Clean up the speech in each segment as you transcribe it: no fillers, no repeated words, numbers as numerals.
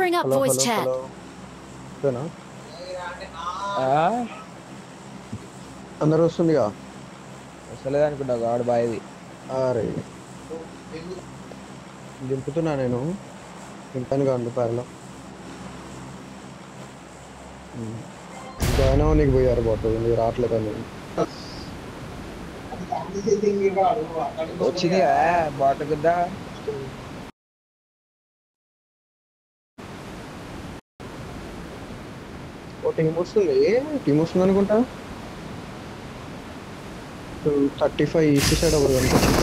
bring up voice chat. ఓకేనా అందరూ వస్తుందిగా వస్తలేదు అనుకుంటా గాడ్ బాయ్ది. అరే దింపుతున్నా నేను దింపాను కాండి ప్యారలో జాయిన్ అవ్వ నీకు పోయారు బాటు నీకు రావట్లేదని వచ్చింది బాట కింద ఓ టీం వస్తుంది అనుకుంటా 35 ఈస్ట్ సైడ్ ఒకటి కనిపిస్తుంది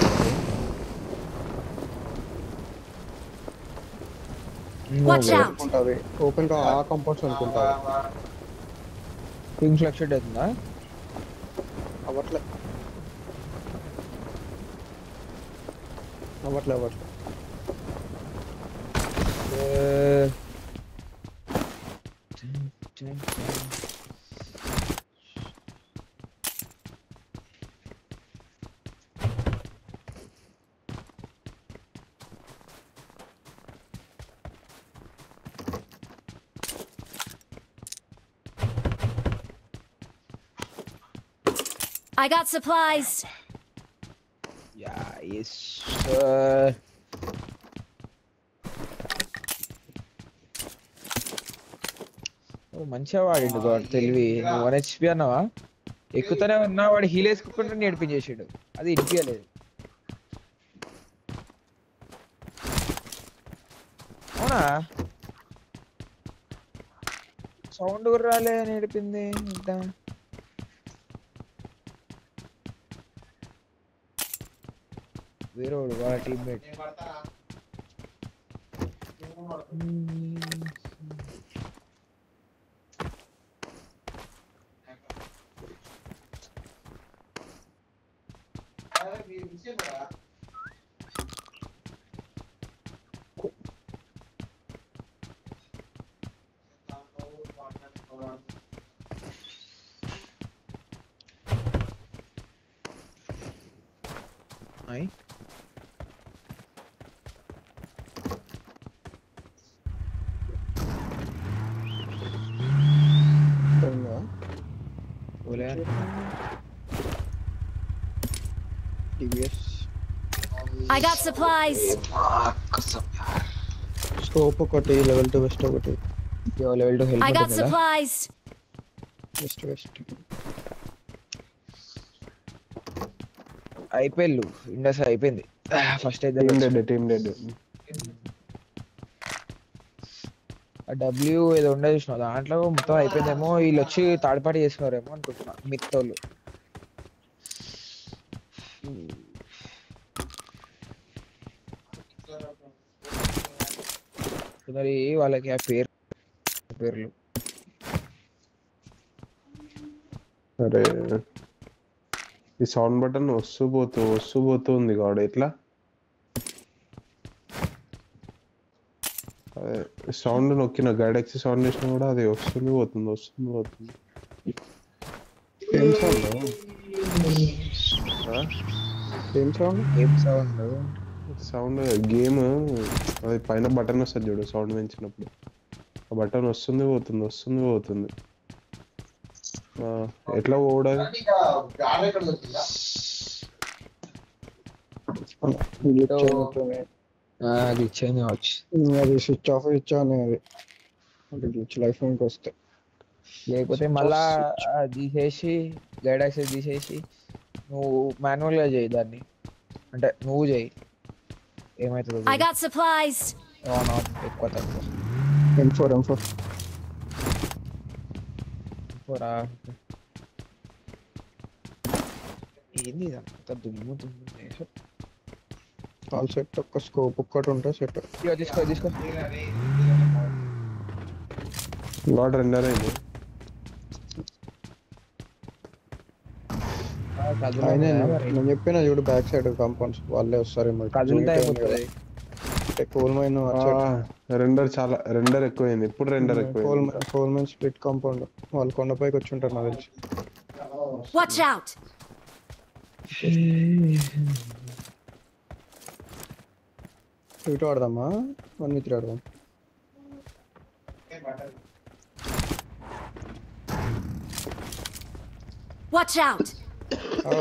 ఓపెన్ గా ఆ కంపౌండ్స్ అనుకుంటా పింక్ ఫ్లక్చుయేట్ అవుతుందా అవ్వట్లే I got supplies. Yeah, yes sir. మంచిగా వాడిండు గాడ్ తెలివి. 1 HP అన్నావా ఎక్కుతూనే ఉన్నా వాడు హీల్ వేసుకుంటే నేర్పించేసాడు అది ఇనిపించలేదు. అవునా సౌండ్ కూడా రాలే నేర్పింది ఇంత వేరే వాళ్ళ teammate Ay. Hola. DBS. I got supplies. Scope ఒకటి level 2 west ఒకటి. Yo level 2 help I got supplies. West. IPL Indus అయిపోయింది ఫస్ట్ అయితే టీమ్ డెడ్ ఆ డబ్ల్యూ ఏదో ఉండే చూసినా దాంట్లో మొత్తం అయిపోయిందేమో వీళ్ళు వచ్చి థర్డ్ పార్టీ చేసుకున్నారేమో అనుకుంటున్నా మిత్తోళ్ళు మరి వాళ్ళకి ఆ పేర్లు అరే ఈ సౌండ్ బటన్ వస్తూ పోతుంది గాడ్ ఎట్లా సౌండ్ నొక్కిన గైడెక్స్ సౌండ్ చేసినా కూడా అది వస్తుంది పోతుంది ఏం సౌండ్ గేమ్ అది పైన బటన్ వస్తుంది చూడు సౌండ్ పెంచినప్పుడు ఆ బటన్ వస్తుంది పోతుంది ఎట్లా పోవడం గ్లిచ్ అయింది కావచ్చు అది స్విచ్ ఆఫ్ ఇచ్చాను అది గ్లిచ్ లైఫ్ లోకి వస్తే లేకపోతే మళ్ళా తీసేసి గైడ్ యాక్సెస్ తీసేసి నువ్వు మాన్యువల్ గా చేయి దాన్ని అంటే నువ్వు చేయి ఏమవుతుందో I got supplies. ఎక్కువ తక్కువ M4 ఏంది ఇదంతా దుమ్ము ఆల్ సెట్ ఒక్క స్కోప్ ఒక్కటి ఉంటే సెట్ తీసుకో గాడ్ రెండర్ అయింది నేను చెప్పిన చూడు బ్యాక్ సైడ్ కాంపౌండ్స్ వాళ్ళే వస్తారేమో కోల్ మైన్ రెండర్ ఎక్కువైంది ఇప్పుడు రెండర్ ఎక్కువైంది కోల్ మైన్ స్ప్లిట్ కాంపౌండ్ వాళ్ళు కొండపైకి వచ్చి ఉంటారు నాకు తెలిసి Watch out. ఇటు ఆడదామా 1v3 ఆడదాం Watch out!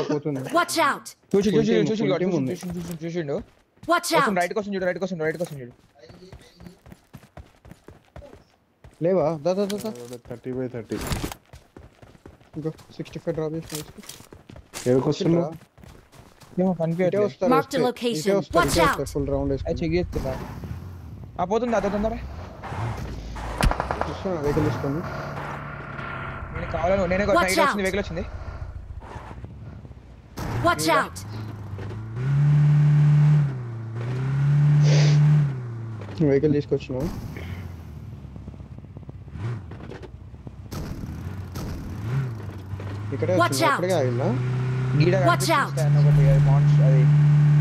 పోతుంది. Watch out! చూసిండు Watch out! రైట్ కోసం చూడు లేవా దా 30/30 ఇంకో 65 డ్రాప్ చేసిన ఏడుకొస్తున్నా ఏమో ఇటే కనిపించట్లేదు వస్తారు Mark the location. Watch out. Full round అది వేసుకుని చెక్ చేస్తున్నా పోతుంది అదే తొందర చూస్తున్నా వెహికల్ తీసుకొని నేను కావాలని నేనే Watch సైడ్ out. వచ్చింది వెహికల్ వచ్చింది Watch out! వెహికల్ తీసుకొచ్చినా ఇక్కడే Watch వచ్చింది out. అక్కడికే ఆగిందా గీడ Watch out. ఒకటి మాన్స్ అది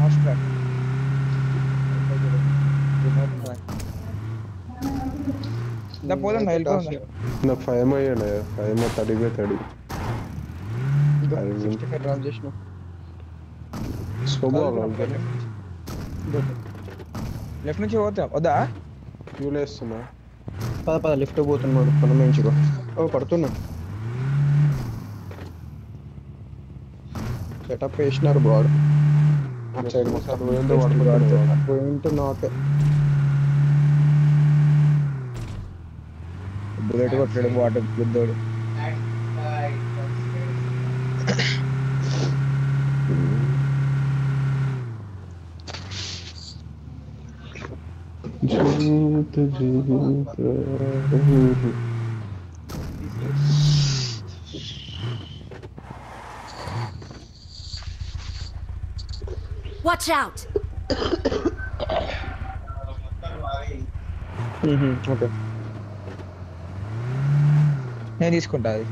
మాన్స్టర్ పోదాం వెళ్ళిపోదాం నాకు 5 అయ్యాడు 5 30/30 ఇంకా అది 65 డ్రాప్ చేసిన లెఫ్ట్ నుంచి పోతాం వద్దా ఫ్యూల్ వేస్తున్నా పద లిఫ్ట్ పోతున్నాడు పని మంచిగా పడుతున్నా సెటప్ వేసినారు బ్రాడ్ అటు సైడ్ మొత్తం పోయింట్ నాకే బుల్లెట్ కొట్టాడు వాటర్ గుద్దోడు Watch out! ఓకే నేను తీసుకుంటా అది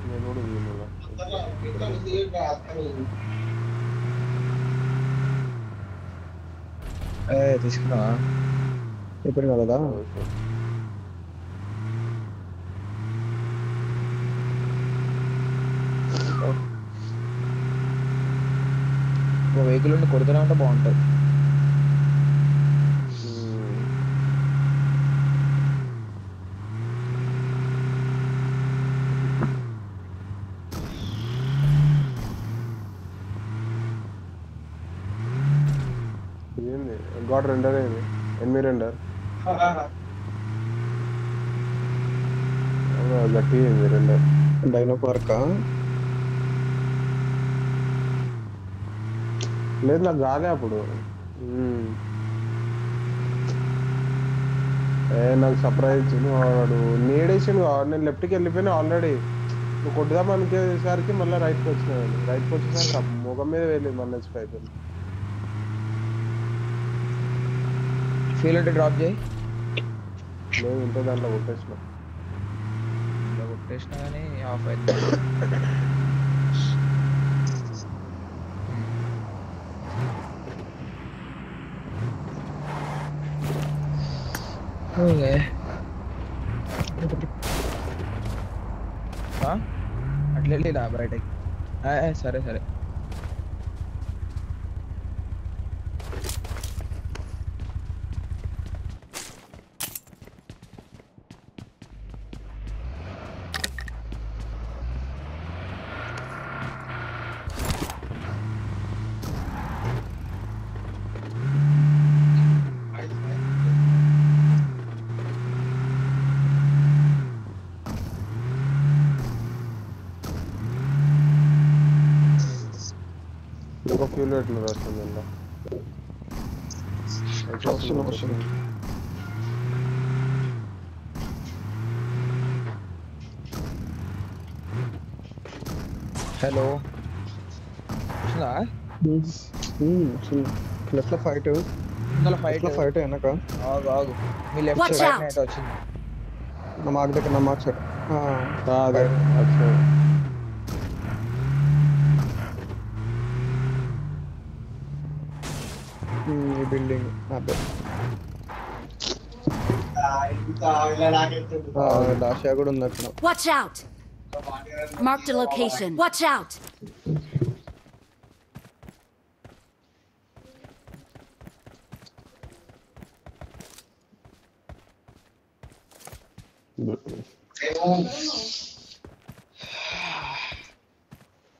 నేను కూడా వీణులా. తీసుకున్నావా ఇప్పుడు కదా వెహికల్ ఉండి కొడుతూనే ఉంటే బాగుంటుంది ఏంది గాడ్ రెండర్ ఏంది ఎనిమిది రెండర్ గట్టి ఏంది రెండర్ డైనో పార్కా లేదు నాకు కాలే అప్పుడు నాకు సర్ప్రైజ్ ఇచ్చిండు వాడు నీడేసిండు నేను లెఫ్ట్కి వెళ్ళిపోయినా ఆల్రెడీ నువ్వు కొట్టుదాం అనుకునేసరికి మళ్ళీ రైట్కి వచ్చినాడు రైట్కి వచ్చేసరికి ముఖం మీద వెళ్ళింది మళ్ళీ అయిపోయింది ఫీల్ అంటే డ్రాప్ చేయి లేదు ఇంత దాంట్లో కొట్టేసిన కొట్టేసినా కానీ ఆఫ్ అయింది అట్లా వెళ్ళిలా బయటకి సరే సరే ఇంకో ఫ్యూల్ ఎట్లా వస్తుంది వస్తుంది హలో లెఫ్ట్ లో ఫైట్ ఫైట్ వెనక ఆగు ఆగు మీ left Watch side out. Night వచ్చింది నా మార్క్ దగ్గర నా మార్క్ సైడ్ అదే అచ్చా ఈ బిల్డింగ్ అదే దాషా కూడా ఉంది అక్కడ Watch out! Marked a location. Watch out!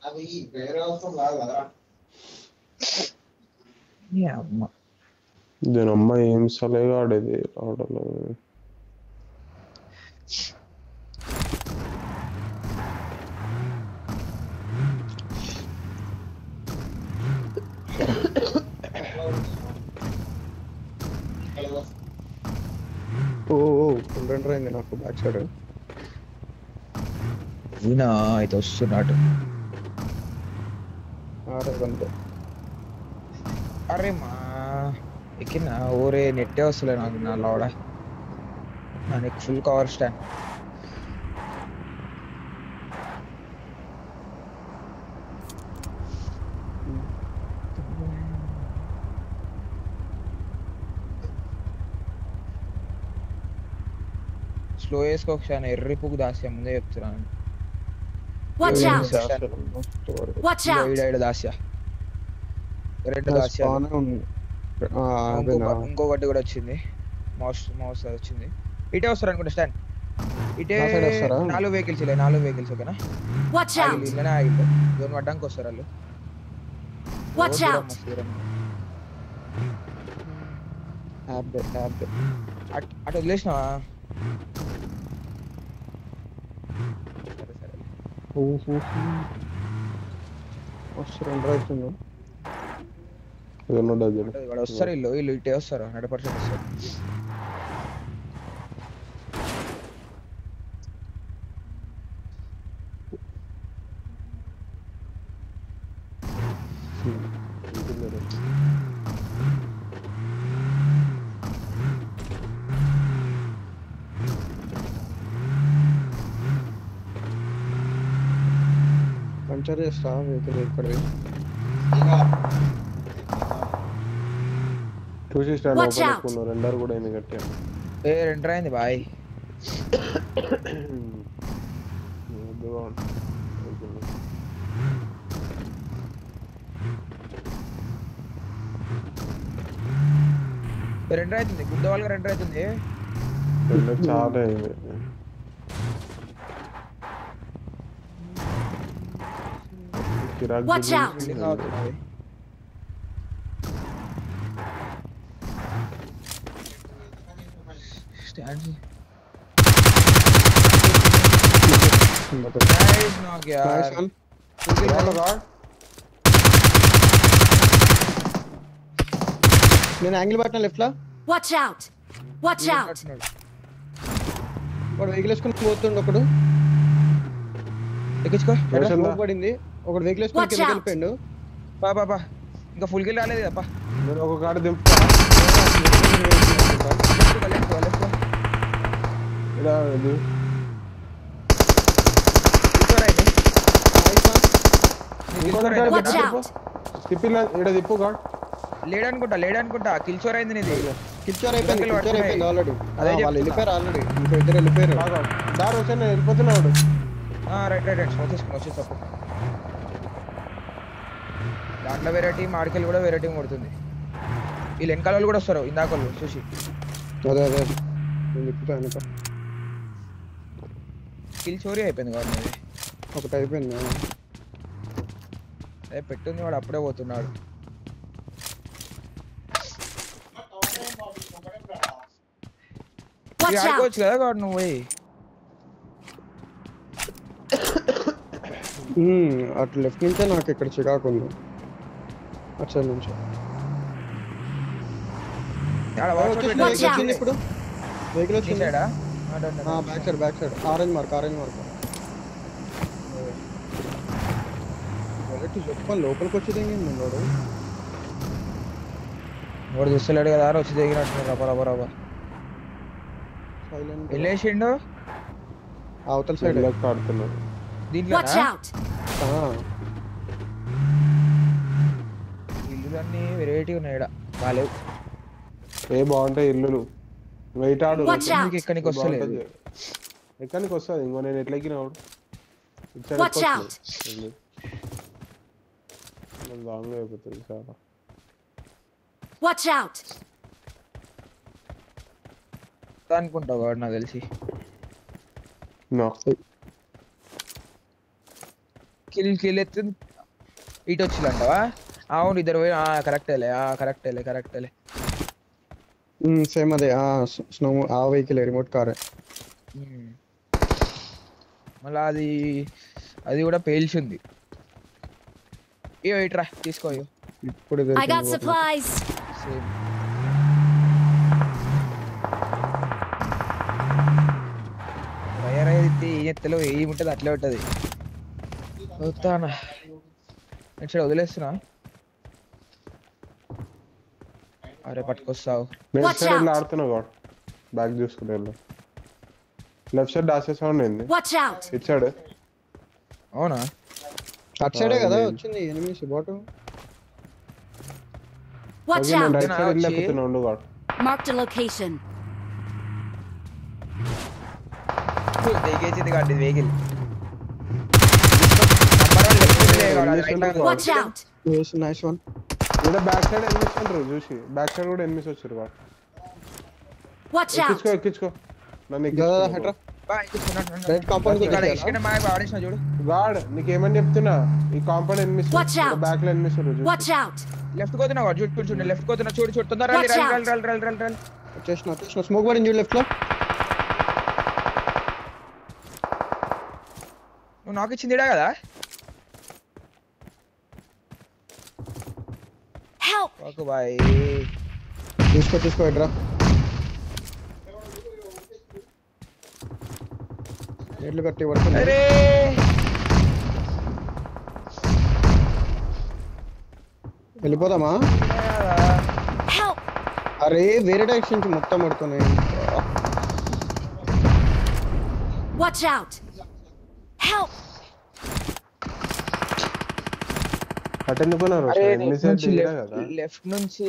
అది వేరే అవసరం కాదా అమ్మ దీని అమ్మ ఏం సలేగా ఆడేది ఆటలో. ఓ ఫుల్ రెండర్ అయింది నాకు బ్యాక్ సైడ్. ఈయన అయితే వస్తున్నాడు. అంతే అరే మా ఎక్కిన ఊరే నెట్టే వస్తలే నాకు నా లోడ. నా neck full cover stand. Slow వేసుకోక్షాను ఎర్రి పువ్వు దాస్యా ముందే చెప్తున్నాను. Watch out! Watch out! ఈడ దాస్యా రెండు దాస్యా. ఇంకొకటి కూడా వచ్చింది. మౌస్ వచ్చింది. ఇటే వస్తారు అనుకుంటా స్టాండ్. ఇటే 4 వెహికల్స్ ఇలా 4 వెహికల్స్ ఓకేనా. Watch out! ఇల్లనే ఆగిల్లు. జోన్ పడ్డానికి వస్తారు వాళ్ళు. Watch out! అటు వదిలేసినావా? రెండర్ అవుతుంది. వాడు వస్తారు వీళ్ళు ఇటే వస్తారు 100% వస్తారు. పంచర్ చేస్తా వెహికల్ ఇక్కడ చూసి స్టాండ్ ఓపెన్ చేసుకున్నాను. రెండర్ కూడా అయింది గట్టిగా. రెండర్ అయింది బాయ్. రెండర్ అవుతుంది. గుడ్డ వాళ్ళకి రెండర్ అవుతుంది. చాలా అయింది. Watch out! Stand. Nice knock yaar. నేను యాంగిల్ పట్టిన లెఫ్ట్ లా. Watch out! Watch out! వాడు వెహికల్ వేసుకుని పోతుండు. ఒకడు ఎక్కించుకో. పడింది. ఒకడు వెహికల్ వేసుకుని కిందకి వెళ్ళిపోయిండు. పా ఇంకా ఫుల్ కిల్ రాలేదు కదా. నేను ఒక కాడ దింపుతా. లేడనుకుంటా కిల్చోర్ అయింది నీది. కిల్చోర్ అయిపోయింది ఆల్రెడీ. వాళ్ళు వెళ్ళిపోయారు ఆల్రెడీ. ఇంకో ఇద్దరు వెళ్ళిపోయారు. దారి వచ్చాను వెళ్ళిపోతున్నాడు. రైట్ వచ్చేసి దాంట్లో వేరే టీం ఆడికెళ్ళి కూడా వేరే టీం కొడుతుంది. వీళ్ళు వెనకాల వాళ్ళు కూడా వస్తారు. ఇందాక వాళ్ళు చూసి అదే నేను చెప్తాను. కిల్ చోరీ అయిపోయింది కాబట్టి ఒకటి అయిపోయింది. అదే పెట్టుంది. వాడు అప్పుడే పోతున్నాడు. ఆడుకోవచ్చు కదా వాడు. నువ్వు పోయి అటు లెఫ్ట్ నుంచే నాకు ఇక్కడ చికాకు ఉంది. అటు నుంచి ఇప్పుడు వెహికల్ వచ్చింది. బ్యాక్ సైడ్ ఆరెంజ్ మార్క్ చెప్పాలి. లోపలికి వచ్చేది వాడు వాడు చూస్తలేడు కదా. వచ్చి దిగినట్టు రబా వెళ్ళేసిండు. అవతల సైడ్ ఆడుతున్నాడు. దీంట్లో ఇల్లులన్నీ వెరైటీ ఉన్నాయి. బాలేవు. బాగుంటాయి ఇల్లులు. వెయిట్ ఆడు. ఎక్కడికి వస్తలేదు. ఎక్కడికి వస్తుంది. ఇంకో నేను ఎట్లెక్కినా లాంగ్ అయిపోతుంది చాలా. అనుకుంటావు వాడు నాకు తెలిసి. నో కిల్ ఎత్తు ఇటు వచ్చిందంటవా? అవును ఇద్దరు పోయి కరెక్టేలే సేమ్ అదే స్నో ఆ వెహికల్ రిమోట్ కార్. మళ్ళీ అది కూడా పేల్చింది. ఇట్రా తీసుకో. ఇప్పుడు I got supplies. Same wire అయితే ఏం ఎత్తలో ఏముంటుంది అట్లే ఉంటుంది. వస్తానా ఇట్లా వదిలేస్తున్నా. అరే పట్టుకొస్తావు. Watch out. ఆడుతున్నావు వాడు బ్యాగ్ చూసుకునే లెఫ్ట్ సైడ్ డాష్ సౌండ్ ఏంది? Watch out. ఇటు సైడ్. అవునా? అటు సైడే కదా వచ్చింది ఎనిమిస్ బాటు. Watch నేను out. రైట్ సైడ్ వెళ్ళిపోతున్నా ఉండు వాడు. Marked a location. దిగేసింది కాదు vehicle. Watch out. yes nice one. ఇక్కడ బ్యాక్ సైడ్ ఎనిమిస్ ఉంటారు చూసి. బ్యాక్ సైడ్ కూడా ఎనిమిస్ వచ్చారు వాడు. Watch out. ఎక్కించుకో నన్ను హెడ్రా రెడ్ కాంపౌండ్ చూడు. గాడ్ నీకేమని చెప్తున్నా, ఈ compound enemies Watch out. Back లో ఎనిమిస్ Watch out. లెఫ్ట్ కోతున్నా చూడు లెఫ్ట్ కోతున్నా చూడు తొందరగా Watch out. రల్. వచ్చేసిన స్మోక్ పడింది చూడు లెఫ్ట్ లో. నువ్వు నాకు ఇచ్చింది ఇడా కదా? Help. Okay bye. తీసుకో హెడ్రా. ఎడ్లు కట్టి పడుతుంది. అరే వెళ్ళిపోదామా? Help. అరే వేరే డైరెక్షన్ నుంచి మొత్తం పడుతున్నాయి. Watch out. Help. అటెందుకున్నారు లెఫ్ట్ నుంచి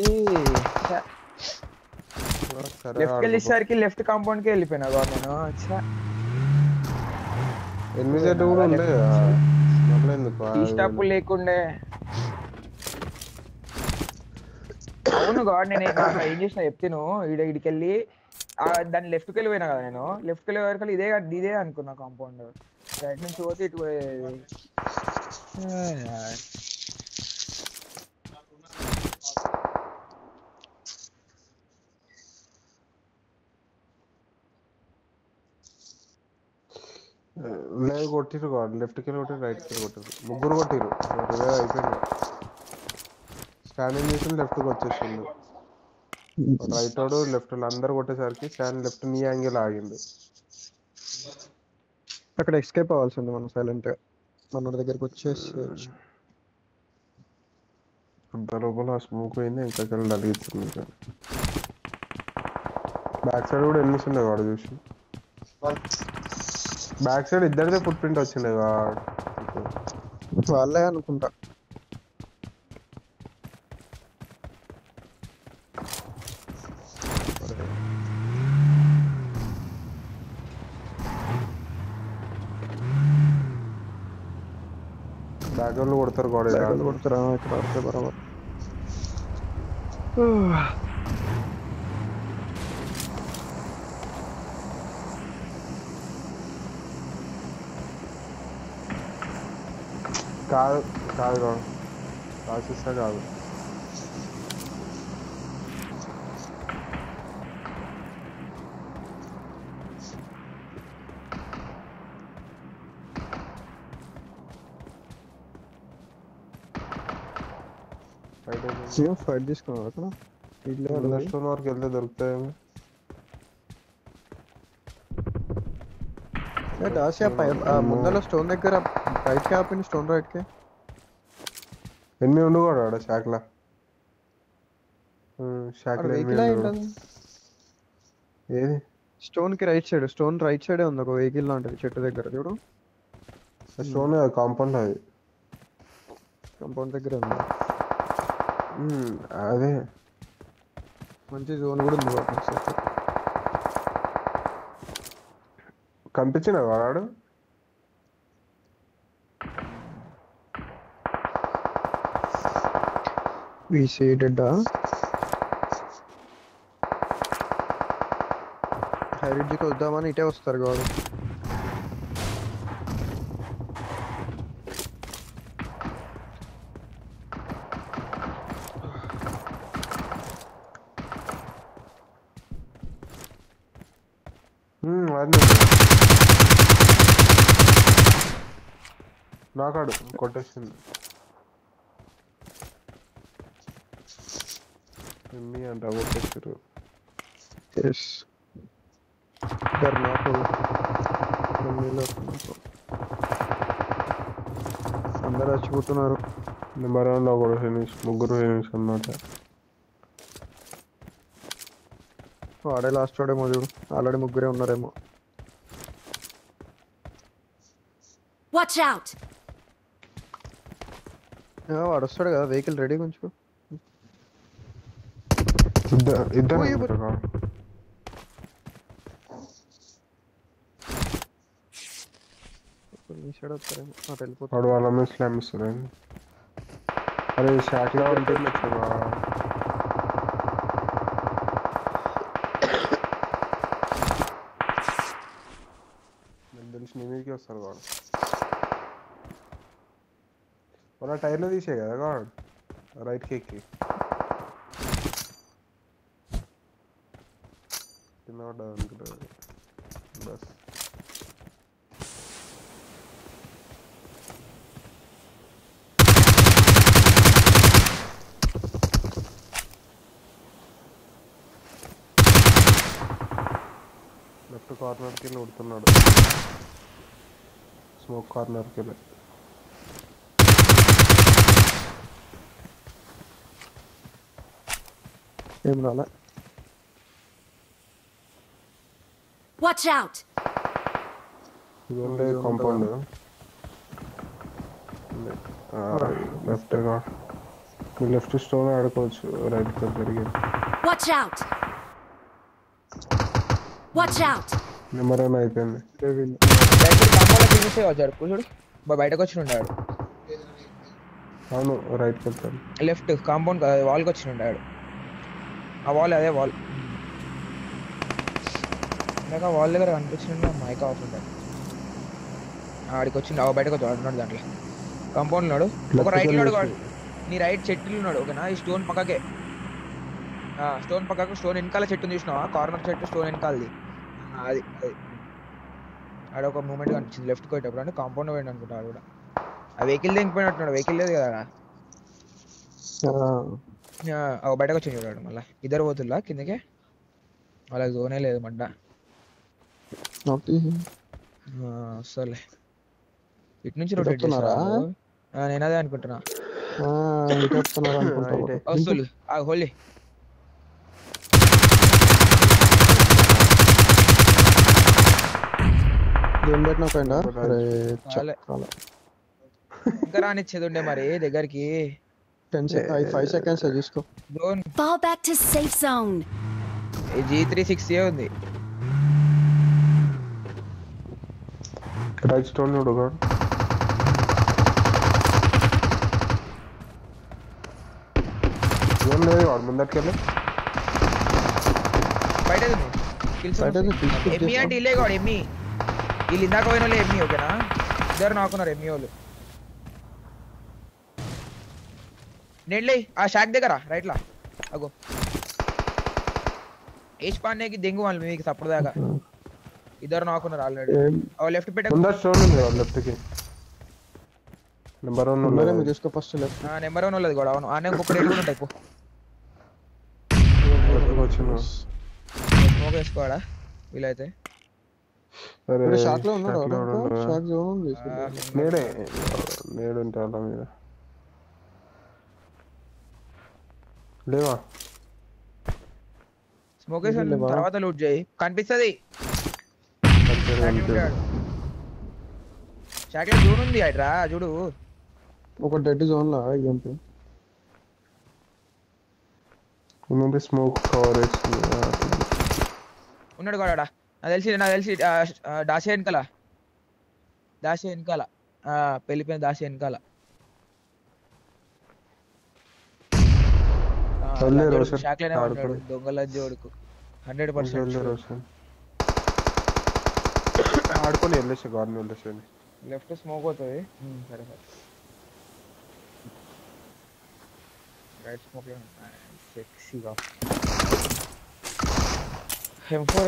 లెఫ్ట్ వెళ్ళేసరికి లెఫ్ట్ కాంపౌండ్ కి వెళ్ళిపోయినా నేను. ఎనిమిది సెట్ కూడా ఉండే ఈ స్టాప్ లేకుండే. అవును గాడ్ నేను ఏం చేసిన చెప్తాను. ఇడికి వెళ్ళి దాన్ని లెఫ్ట్కి వెళ్ళిపోయినా కదా నేను. లెఫ్ట్కి వెళ్ళే వరకు ఇదే అనుకున్నా కాంపౌండ్. రైట్ నుంచి పోతే ఇటు పోయేది. లేదు కొట్టిరు కాదు, లెఫ్ట్కి వెళ్ళి కొట్టిరు, రైట్కి వెళ్ళి కొట్టిరు, ముగ్గురు కొట్టిరు. అయిపోయింది. స్టాండింగ్ చేసి లెఫ్ట్కి వచ్చేసిండు. రైట్ వాడు లెఫ్ట్ అందరు కొట్టేసరికి స్టాండ్ లెఫ్ట్ నీ యాంగిల్ ఆగింది. అక్కడ ఎస్కేప్ అవ్వాల్సింది మనం సైలెంట్ గా. మన దగ్గరికి వచ్చేసి అంత లోపల స్మోక్ పోయింది. ఇంకా నలిగిస్తుంది. బ్యాక్ సైడ్ కూడా ఎన్ని ఉన్నాయి వాడు చూసి. బ్యాక్ సైడ్ ఇద్దరిదే ఫుట్ ప్రింట్ వచ్చిండే వాడు. వాళ్ళే అనుకుంటా. బ్యాక్ వాళ్ళు కొడతారు గోడ కొడతారా ఇక్కడ వస్తే బరాబర్. కాదు రాసిస్తా కాదు. ఫైట్ తీసుకున్నావు అక్కడ. స్టోన్ వరకు వెళ్తే దొరుకుతాయేమో. ముందర స్టోన్ దగ్గర రైట్ కి ఆపింది. స్టోన్ రైట్ కి ఎన్ని ఉండు కూడా ఆడ షాక్లా. ఏది స్టోన్ కి రైట్ సైడ్, స్టోన్ రైట్ సైడే ఉంది ఒక వెహికల్ లాంటిది చెట్టు దగ్గర చూడు. స్టోన్ కాంపౌండ్, అది కాంపౌండ్ దగ్గర ఉంది. అదే మంచి జోన్ కూడా ఉంది. కనిపించిన వాడు హైరిడ్జ్కి వద్దామని ఇటే వస్తారు కాదు. నాకాడు కొట్టేసింది ఎమ్మి అంట కొట్టేసారు నాకు అందరు చచ్చిపోతున్నారు. నెంబర్ 1 ఒకడు ఫినిష్, ముగ్గురు ఫినిష్ అన్నమాట. వాడే లాస్ట్ వాడేమో చూడు, ఆల్రెడీ ముగ్గురే ఉన్నారేమో. Watch out! వాడు వస్తాడు కదా, వెహికల్ రెడీ ఉంచుకో. ఇద్దరు వెళ్ళిపోతాడు. వాళ్ళ మీద స్లామ్ ఇస్తారండి. అరే షాక్లో ఉంటుంది తెలిసి నీ మీదకి వస్తారు వాడు. వాళ్ళ టైర్లో తీసే కదా వాడు రైట్ కేక్కి కింద పడ్డది అనుకుంటుంది బస్. లెఫ్ట్ కార్నర్కి వెళ్ళి ఉడుతున్నాడు, స్మోక్ కార్నర్కి వెళ్ళి. ఏం రాలే. Watch out! ఇదంటే కాంపౌండ్ లెఫ్ట్ మీరు లెఫ్ట్ స్టోన్ ఆడుకోవచ్చు, రైట్ జరిగి. Watch out! Watch out! Number 1 అయిపోయింది. చూడు బయటకు వచ్చి ఉన్నాడు. అవును రైట్కి వెళ్తాను. లెఫ్ట్ కాంపౌండ్ వాల్కి వచ్చి ఉన్నాడు. ఆ వాల్ అదే వాల్ ఇందాక వాల్ దగ్గర కనిపించిండు. మైక్ ఆఫ్ ఉంటాడు. ఆడికి వచ్చిండు, బయటకు వచ్చి ఉన్నాడు. దాంట్లో కాంపౌండ్ ఉన్నాడు. ఒక రైట్ ఉన్నాడు, నీ రైట్ చెట్లు ఉన్నాడు. ఓకేనా, ఈ స్టోన్ పక్కకే, స్టోన్ పక్కకు స్టోన్ వెనకాల చెట్టు చూసినావా, కార్నర్ చెట్టు స్టోన్ వెనకాలది. అది అది ఆడ ఒక మూమెంట్ కనిపించింది లెఫ్ట్కి పోయేటప్పుడు. అంటే కాంపౌండ్ పోయింది అనుకుంటా. ఆడు కూడా ఆ వెహికల్ దిగిపోయినట్టున్నాడు. వెహికల్ లేదు కదా బయటకు వచ్చి చూడాడు. మళ్ళీ ఇద్దరు పోతుల్లా కిందకే, వాళ్ళకి జోనే లేదు మడ్డ. వస్తలే ఇటు నుంచి రొటేట్ చేస్తున్నారా? నేను అదే అనుకుంటున్నా. వస్తులు హోలీ ఇంకా రానిచ్చేది ఉండే మరి దగ్గరికి. 5 seconds చూసుకో. Fall back to safe zone. G360 ఉంది. రైట్ స్టోన్ చూడు. ఏం లేదు వాడు ముందట్టుకెళ్ళి బయట ఎమ్మి అంటే ఇల్లే కాడు. ఎమ్మి వీళ్ళు ఇందాక పోయిన వాళ్ళు ఎమ్మి. ఓకేనా, ఇద్దరు నాకున్నారు ఎమ్మి వాళ్ళు. నెడ్లే ఆ షాక్ దగ్గర రైట్లా అగో ఏష్ పాండేకి దెంగు వాళ్ళు మీకు సప్పుడు దాకా ఇద్దరు నాకున్నారు ఆల్రెడీ. లెఫ్ట్ పెట్ట లెఫ్ట్ కి నెంబర్ 1 చూసుకో ఫస్ట్. లెఫ్ట్ నెంబర్ 1 ఉన్నది కూడా. అవును ఆనే ఇంకొక రేటు కూడా ఉంటాయి. స్మోక్ వేసుకోవాడా వీలైతే. షాక్ లో ఉన్నాడు. నేడు ఉంటే వాళ్ళ మీద లేవా. స్మోక్ వేసిన తర్వాత లూట్ చేయి కనిపిస్తుంది. షాక్ లో జోన్ ఉంది అట్రా చూడు. ఒక డెడ్ జోన్ లా స్మోక్ కవర్ ఉన్నాడు కూడా. నాకు తెలిసి దాసే వెనకాల పెళ్ళిపోయిన దాసే వెనకాల షాక్లోనే ఉంటాడు. దొంగల జోడుకు 100% ఆడుకొని వెళ్ళేసి గార్డెన్ వెళ్ళేసి లెఫ్ట్ స్మోక్ అవుతుంది. సరే సరే రైట్ స్మోక్ సెక్సీగా M4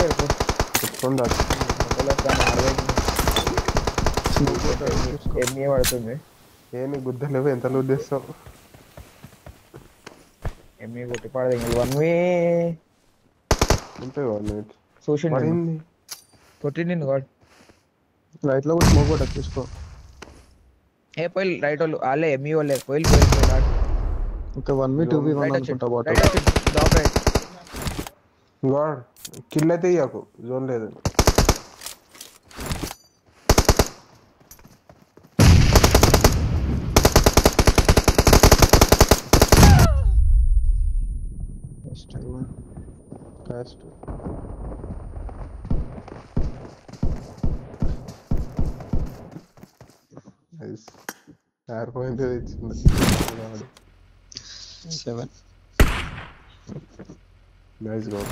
చెప్తుందా ఎంఏ పడుతుంది. ఏమి గుద్దలేవు, ఎంత లూట్ చేస్తావు? ఎంఏ కొట్టి పడదు 1 వే ఉంటాయి 1 minute. సోషల్ పడింది. కొట్టి నిన్ను గాడ్. రైట్ లో కూడా స్మోక్ కూడా తీసుకో. ఏ పోయి రైట్ వాళ్ళు వాళ్ళే ఎంఈ వాళ్ళే పోయి ఓకే 1v 2v1 అనుకుంటా బాట. Drop right. గాడ్ కిల్ అయితే ఇయ్యకు, జోన్ లేదు. Fast. Nice. Point తెచ్చింది 7. Nice goal.